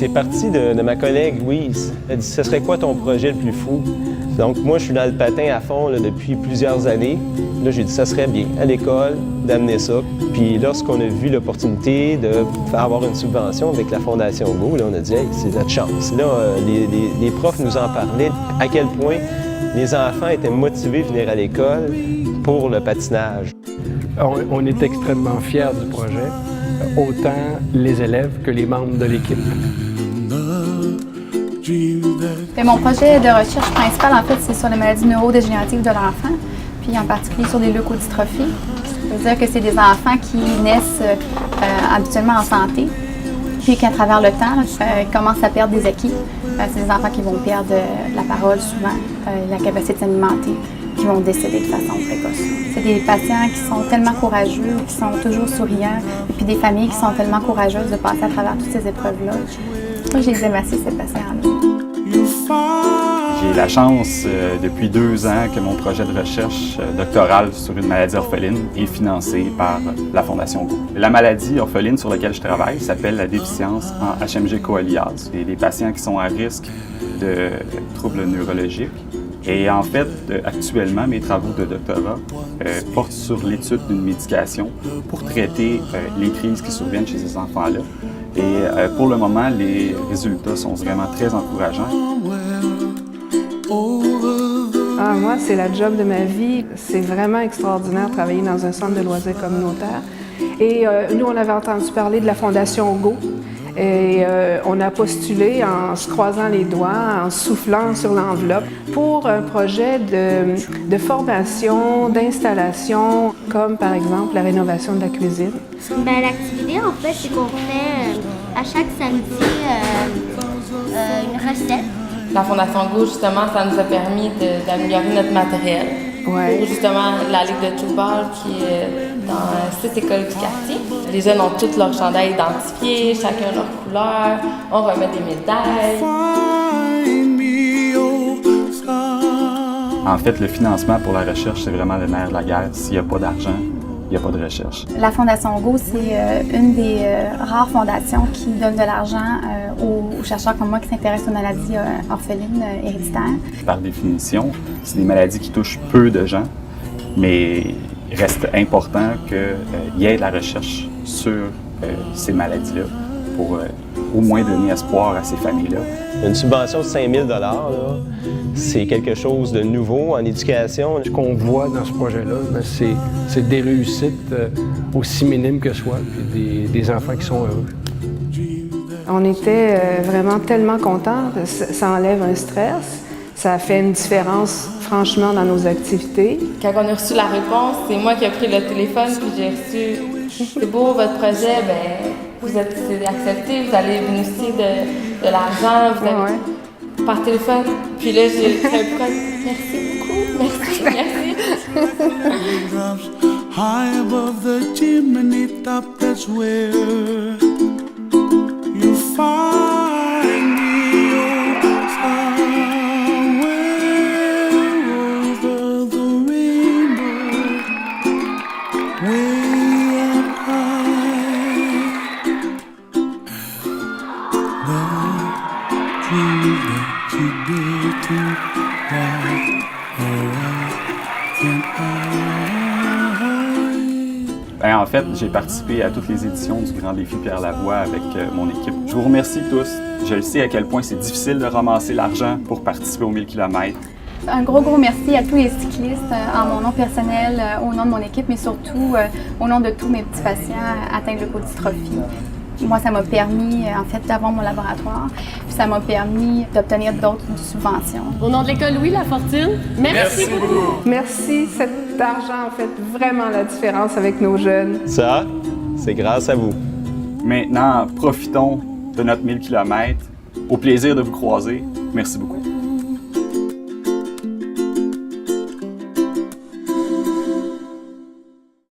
C'est parti de ma collègue Louise. Elle dit « Ce serait quoi ton projet le plus fou? » Donc moi, je suis dans le patin à fond là, depuis plusieurs années. Là, j'ai dit « Ça serait bien à l'école d'amener ça. » Puis lorsqu'on a vu l'opportunité de faire avoir une subvention avec la Fondation Go, là, on a dit hey, « C'est notre chance. » Là, les profs nous en parlaient à quel point les enfants étaient motivés de venir à l'école pour le patinage. On est extrêmement fiers du projet, autant les élèves que les membres de l'équipe. Mon projet de recherche principal, en fait, c'est sur les maladies neurodégénératives de l'enfant, puis en particulier sur les leucodystrophies. Ça veut dire que c'est des enfants qui naissent habituellement en santé, puis qu'à travers le temps, ils commencent à perdre des acquis. C'est des enfants qui vont perdre la parole souvent, la capacité de s'alimenter, qui vont décéder de façon précoce. C'est des patients qui sont tellement courageux, qui sont toujours souriants, et puis des familles qui sont tellement courageuses de passer à travers toutes ces épreuves-là. Moi, je les aime assez, ces patients-là. J'ai la chance, depuis 2 ans, que mon projet de recherche doctorale sur une maladie orpheline est financé par la Fondation Go. La maladie orpheline sur laquelle je travaille s'appelle la déficience en HMG-CoA-liase. C'est des patients qui sont à risque de troubles neurologiques. Et en fait, actuellement, mes travaux de doctorat portent sur l'étude d'une médication pour traiter les crises qui surviennent chez ces enfants-là. Et pour le moment, les résultats sont vraiment très encourageants. Moi, c'est la job de ma vie. C'est vraiment extraordinaire de travailler dans un centre de loisirs communautaire. Et nous, on avait entendu parler de la Fondation Go. Et on a postulé en se croisant les doigts, en soufflant sur l'enveloppe pour un projet de formation, d'installation, comme par exemple la rénovation de la cuisine. L'activité, en fait, c'est qu'on fait à chaque samedi une recette. La Fondation Go, justement, ça nous a permis d'améliorer notre matériel. Ouais. Pour justement la Ligue de Toubal qui est dans 6 écoles du quartier. Les jeunes ont tous leurs chandails identifiés, chacun leur couleur. On remet des médailles. En fait, le financement pour la recherche, c'est vraiment le nerf de la guerre. S'il n'y a pas d'argent, il n'y a pas de recherche. La Fondation Go, c'est une des rares fondations qui donne de l'argent aux chercheurs comme moi qui s'intéressent aux maladies orphelines héréditaires. Par définition, c'est des maladies qui touchent peu de gens, mais il reste important qu'il y ait de la recherche sur ces maladies-là pour au moins donner espoir à ces familles-là. Une subvention de 5 000 $, c'est quelque chose de nouveau en éducation. Ce qu'on voit dans ce projet-là, c'est des réussites aussi minimes que soit, puis des enfants qui sont heureux. On était vraiment tellement contents. Ça enlève un stress. Ça fait une différence, franchement, dans nos activités. Quand on a reçu la réponse, c'est moi qui ai pris le téléphone puis j'ai reçu « C'est beau, votre projet, ben vous êtes accepté, vous allez bénéficier de l'argent, vous allez... Ouais. Par téléphone. » Puis là, j'ai fait un prêt. Merci beaucoup, merci. High above the chimney top, that's where you find me, oh, somewhere over the rainbow, way up high. The dream that you did to write, En fait, j'ai participé à toutes les éditions du Grand Défi Pierre Lavoie avec mon équipe. Je vous remercie tous. Je le sais à quel point c'est difficile de ramasser l'argent pour participer aux 1000 km. Un gros merci à tous les cyclistes, en mon nom personnel, au nom de mon équipe, mais surtout au nom de tous mes petits patients atteints de leucodystrophie. Moi, ça m'a permis, en fait, d'avoir mon laboratoire, puis ça m'a permis d'obtenir d'autres subventions. Au nom de l'école Louis Lafortune, merci beaucoup! Merci, cet argent a fait vraiment la différence avec nos jeunes. Ça, c'est grâce à vous. Maintenant, profitons de notre 1000 km. Au plaisir de vous croiser. Merci beaucoup.